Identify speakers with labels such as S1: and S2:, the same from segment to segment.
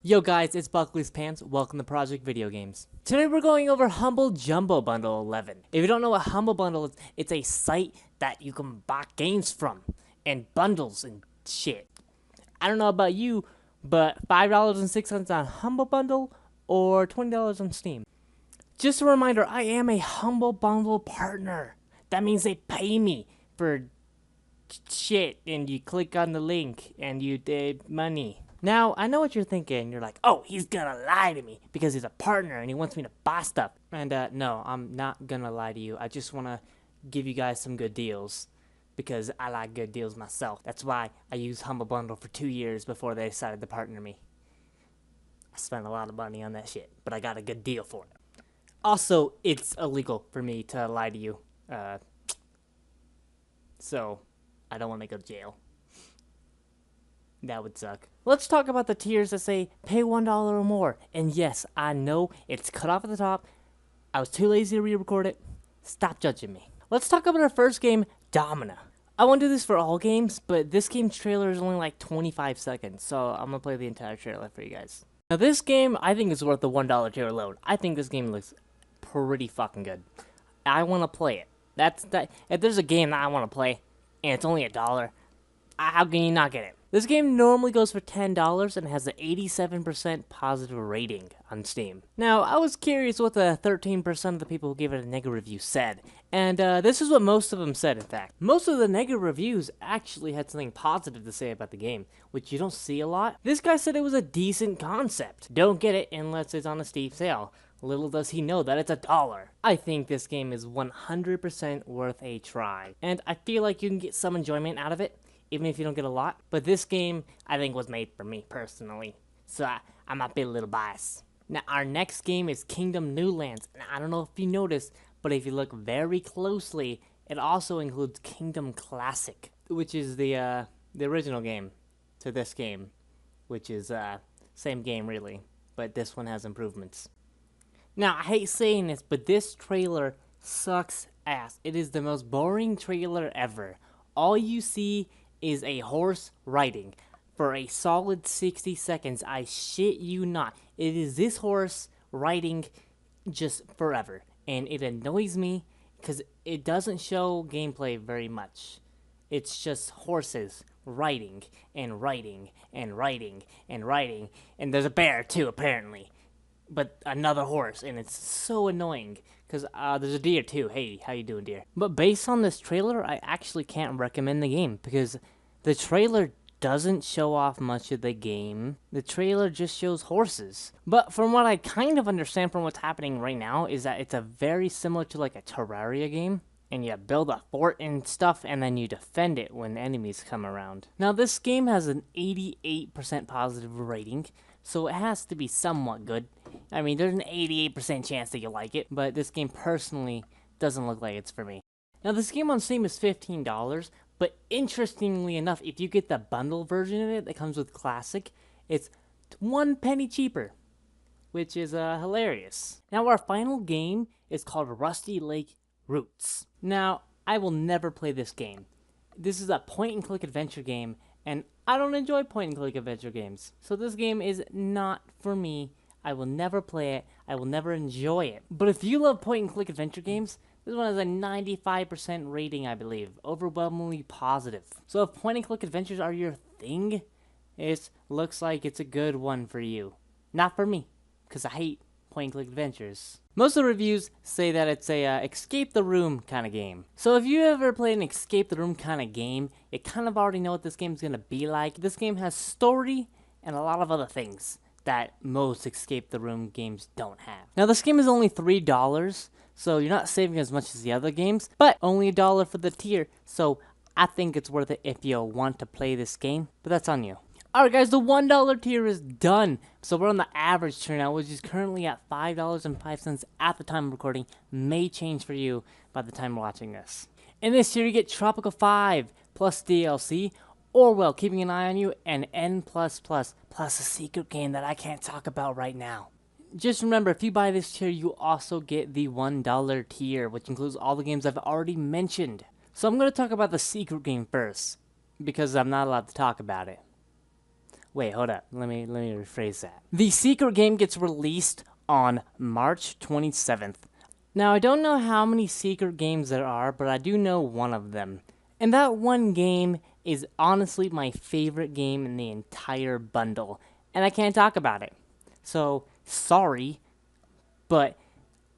S1: Yo guys, it's BuckleysPants. Welcome to Project Video Games. Today we're going over Humble Jumbo Bundle 11. If you don't know what Humble Bundle is, it's a site that you can buy games from and bundles and shit. I don't know about you, but $5.06 on Humble Bundle or $20 on Steam. Just a reminder, I am a Humble Bundle partner. That means they pay me for shit and you click on the link and you did money. Now, I know what you're thinking. You're like, oh, he's gonna lie to me because he's a partner and he wants me to buy stuff. And no, I'm not gonna lie to you. I just wanna give you guys some good deals because I like good deals myself. That's why I used Humble Bundle for 2 years before they decided to partner me. I spent a lot of money on that shit, but I got a good deal for it. Also, it's illegal for me to lie to you. So, I don't want to go to jail. That would suck. Let's talk about the tiers that say pay $1 or more. And yes, I know it's cut off at the top. I was too lazy to re-record it. Stop judging me. Let's talk about our first game, Domina. I won't do this for all games, but this game's trailer is only like 25 seconds, so I'm gonna play the entire trailer for you guys. Now this game, I think is worth the $1 tier alone. I think this game looks pretty fucking good. I want to play it. If there's a game that I want to play, and it's only $1, how can you not get it? This game normally goes for $10 and has an 87% positive rating on Steam. Now, I was curious what the 13% of the people who gave it a negative review said, and this is what most of them said, in fact. Most of the negative reviews actually had something positive to say about the game, which you don't see a lot. This guy said it was a decent concept. Don't get it unless it's on a steep sale. Little does he know that it's $1. I think this game is 100% worth a try, and I feel like you can get some enjoyment out of it, even if you don't get a lot. But this game, I think, was made for me, personally. So I might be a little biased. Now, our next game is Kingdom Newlands. And I don't know if you noticed, but if you look very closely, it also includes Kingdom Classic, which is the original game to this game, which is same game, really. But this one has improvements. Now, I hate saying this, but this trailer sucks ass. It is the most boring trailer ever. All you see is a horse riding for a solid 60 seconds. I shit you not. It is this horse riding just forever. And it annoys me because it doesn't show gameplay very much. It's just horses riding and riding and riding and riding. And there's a bear too, apparently. But another horse, and it's so annoying because there's a deer too. Hey, how you doing, deer? But based on this trailer, I actually can't recommend the game because the trailer doesn't show off much of the game. The trailer just shows horses. But from what I kind of understand from what's happening right now is that it's a very similar to like a Terraria game. And you build a fort and stuff, and then you defend it when enemies come around. Now, this game has an 88% positive rating, so it has to be somewhat good. I mean, there's an 88% chance that you'll like it, but this game personally doesn't look like it's for me. Now, this game on Steam is $15, but interestingly enough, if you get the bundle version of it that comes with Classic, it's 1 penny cheaper, which is hilarious. Now, our final game is called Rusty Lake Roots. Now, I will never play this game. This is a point-and-click adventure game, and I don't enjoy point-and-click adventure games. So this game is not for me. I will never play it. I will never enjoy it. But if you love point-and-click adventure games, this one has a 95% rating, I believe. Overwhelmingly positive. So if point-and-click adventures are your thing, it looks like it's a good one for you. Not for me, because I hate point-and-click adventures. Most of the reviews say that it's a escape the room kind of game. So if you ever played an escape the room kind of game, you kind of already know what this game's gonna be like. This game has story and a lot of other things that most escape the room games don't have. Now this game is only $3, so you're not saving as much as the other games, but only $1 for the tier, so I think it's worth it if you want to play this game, but that's on you. Alright guys, the $1 tier is done. So we're on the average tier now, which is currently at $5.05 at the time of recording. May change for you by the time watching this. In this tier you get Tropical 5 plus DLC, Orwell keeping an eye on you, and N++, plus a secret game that I can't talk about right now. Just remember, if you buy this tier, you also get the $1 tier, which includes all the games I've already mentioned. So I'm going to talk about the secret game first, because I'm not allowed to talk about it. Wait, hold up. Let me rephrase that. The secret game gets released on March 27th. Now, I don't know how many secret games there are, but I do know one of them. And that one game is honestly my favorite game in the entire bundle. And I can't talk about it. So, sorry, but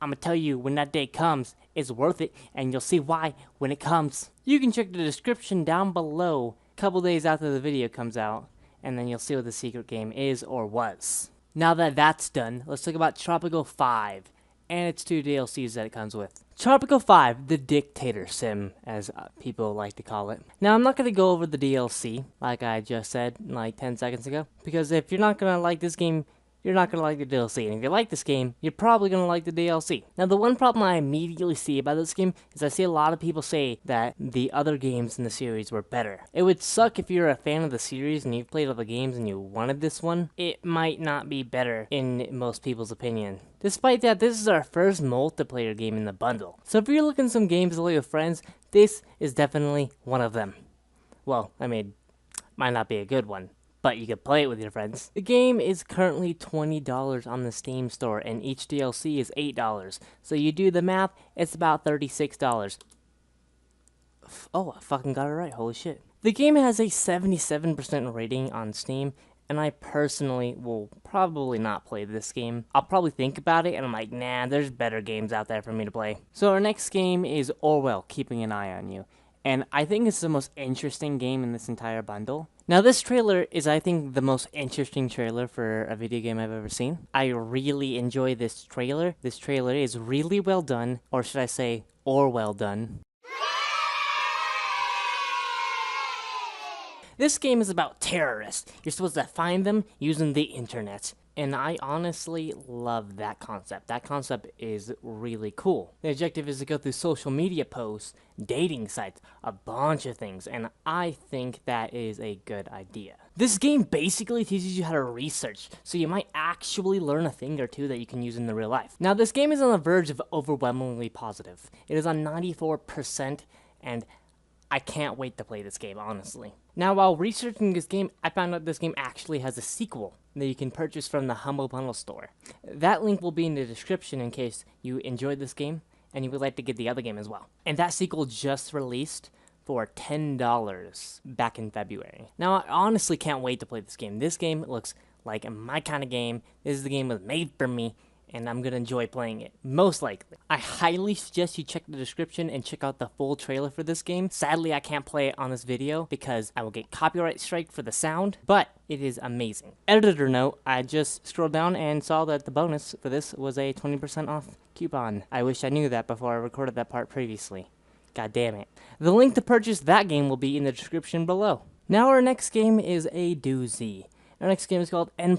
S1: I'm gonna tell you when that day comes, it's worth it, and you'll see why when it comes. You can check the description down below a couple days after the video comes out, and then you'll see what the secret game is or was. Now that that's done, let's talk about Tropico 5 and its 2 DLCs that it comes with. Tropico 5, the Dictator Sim, as people like to call it. Now, I'm not going to go over the DLC, like I just said like 10 seconds ago, because if you're not going to like this game, you're not going to like the DLC. And if you like this game, you're probably going to like the DLC. Now, the one problem I immediately see about this game is I see a lot of people say that the other games in the series were better. It would suck if you're a fan of the series and you've played all the games and you wanted this one. It might not be better in most people's opinion. Despite that, this is our first multiplayer game in the bundle. So if you're looking at some games to play with friends, this is definitely one of them. Well, I mean, might not be a good one, but you can play it with your friends. The game is currently $20 on the Steam store, and each DLC is $8. So you do the math, it's about $36. Oh, I fucking got it right, holy shit. The game has a 77% rating on Steam, and I personally will probably not play this game. I'll probably think about it, and I'm like, nah, there's better games out there for me to play. So our next game is Orwell, Keeping an Eye on You. And I think it's the most interesting game in this entire bundle. Now, this trailer is, I think, the most interesting trailer for a video game I've ever seen. I really enjoy this trailer. This trailer is really well done, or should I say, well done. This game is about terrorists. You're supposed to find them using the internet. And I honestly love that concept. That concept is really cool. The objective is to go through social media posts, dating sites, a bunch of things, and I think that is a good idea. This game basically teaches you how to research, so you might actually learn a thing or two that you can use in the real life. Now, this game is on the verge of overwhelmingly positive. It is on 94%, and I can't wait to play this game, honestly. Now, while researching this game, I found out this game actually has a sequel that you can purchase from the Humble Bundle store. That link will be in the description in case you enjoyed this game and you would like to get the other game as well. And that sequel just released for $10 back in February. Now, I honestly can't wait to play this game. This game looks like my kind of game. This is the game that was made for me, and I'm going to enjoy playing it, most likely. I highly suggest you check the description and check out the full trailer for this game. Sadly, I can't play it on this video because I will get copyright strike for the sound, but it is amazing. Editor note, I just scrolled down and saw that the bonus for this was a 20% off coupon. I wish I knew that before I recorded that part previously. God damn it. The link to purchase that game will be in the description below. Now our next game is a doozy. Our next game is called N++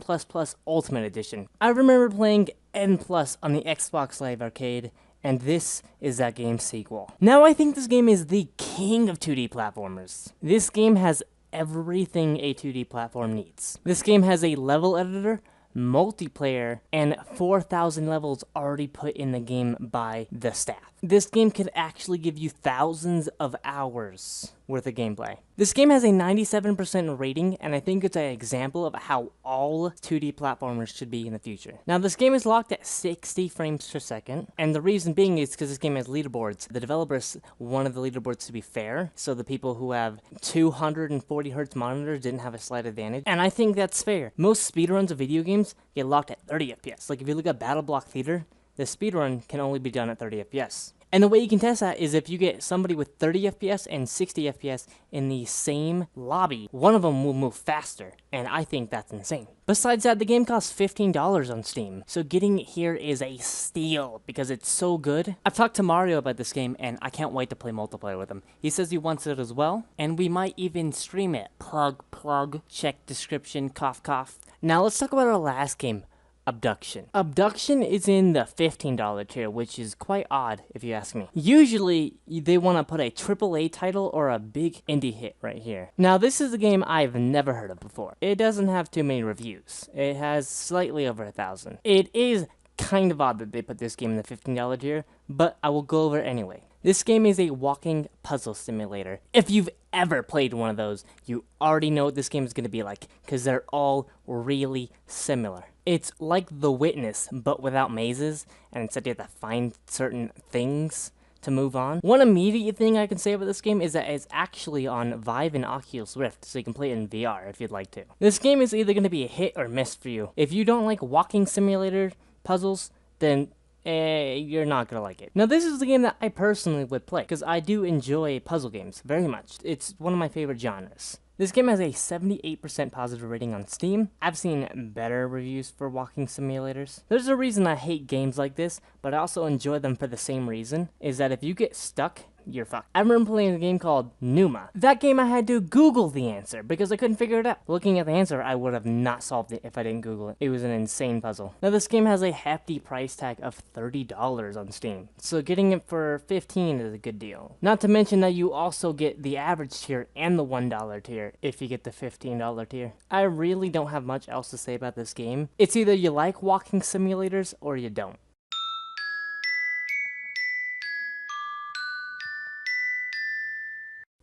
S1: Ultimate Edition. I remember playing N+ on the Xbox Live Arcade, and this is that game's sequel. Now I think this game is the king of 2D platformers. This game has everything a 2D platform needs. This game has a level editor, multiplayer, and 4,000 levels already put in the game by the staff. This game could actually give you thousands of hours worth of gameplay. This game has a 97% rating, and I think it's an example of how all 2D platformers should be in the future. Now, this game is locked at 60 frames per second, and the reason being is because this game has leaderboards. The developers wanted the leaderboards to be fair, so the people who have 240 hertz monitors didn't have a slight advantage, and I think that's fair. Most speedruns of video games get locked at 30 FPS. Like, if you look at Battle Block Theater, the speedrun can only be done at 30 FPS. And the way you can test that is if you get somebody with 30 FPS and 60 FPS in the same lobby, one of them will move faster, and I think that's insane. Besides that, the game costs $15 on Steam, so getting it here is a steal because it's so good. I've talked to Mario about this game, and I can't wait to play multiplayer with him. He says he wants it as well, and we might even stream it. Plug, check description, cough, cough. Now let's talk about our last game, Abduction. Abduction is in the $15 tier, which is quite odd if you ask me. Usually, they want to put a AAA title or a big indie hit right here. Now, this is a game I've never heard of before. It doesn't have too many reviews. It has slightly over 1,000. It is kind of odd that they put this game in the $15 tier, but I will go over it anyway. This game is a walking puzzle simulator. If you've ever played one of those, you already know what this game is going to be like, because they're all really similar. It's like The Witness, but without mazes, and instead you have to find certain things to move on. One immediate thing I can say about this game is that it's actually on Vive and Oculus Rift, so you can play it in VR if you'd like to. This game is either going to be a hit or miss for you. If you don't like walking simulator puzzles, then you're not gonna like it. Now, this is the game that I personally would play, because I do enjoy puzzle games very much. It's one of my favorite genres. This game has a 78% positive rating on Steam. I've seen better reviews for walking simulators. There's a reason I hate games like this, but I also enjoy them for the same reason, is that if you get stuck, you're fucked. I remember playing a game called Numa. That game I had to Google the answer because I couldn't figure it out. Looking at the answer, I would have not solved it if I didn't Google it. It was an insane puzzle. Now, this game has a hefty price tag of $30 on Steam, so getting it for $15 is a good deal. Not to mention that you also get the average tier and the $1 tier if you get the $15 tier. I really don't have much else to say about this game. It's either you like walking simulators or you don't.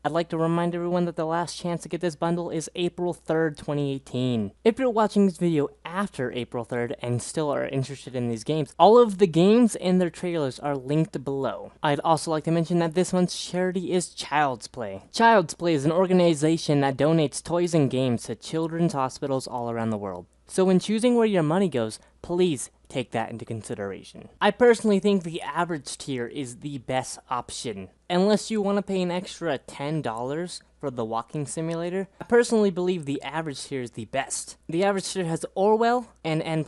S1: I'd like to remind everyone that the last chance to get this bundle is April 3rd, 2018. If you're watching this video after April 3rd and still are interested in these games, all of the games and their trailers are linked below. I'd also like to mention that this month's charity is Child's Play. Child's Play is an organization that donates toys and games to children's hospitals all around the world. So when choosing where your money goes, please take that into consideration. I personally think the average tier is the best option. Unless you want to pay an extra $10 for the walking simulator, I personally believe the average tier is the best. The average tier has Orwell and N++,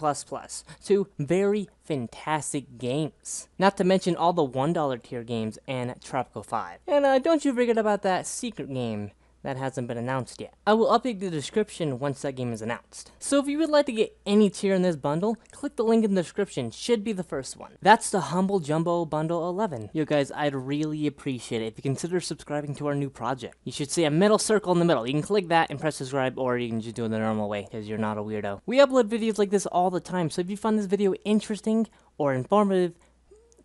S1: two very fantastic games. Not to mention all the $1 tier games and Tropical 5. And don't you forget about that secret game that hasn't been announced yet. I will update the description once that game is announced. So if you would like to get any tier in this bundle, click the link in the description, should be the first one. That's the Humble Jumbo Bundle 11. Yo guys, I'd really appreciate it if you consider subscribing to our new project. You should see a middle circle in the middle. You can click that and press subscribe, or you can just do it the normal way, because you're not a weirdo. We upload videos like this all the time, so if you find this video interesting or informative,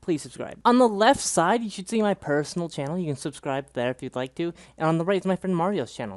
S1: please subscribe. On the left side, you should see my personal channel. You can subscribe there if you'd like to. And on the right is my friend Mario's channel.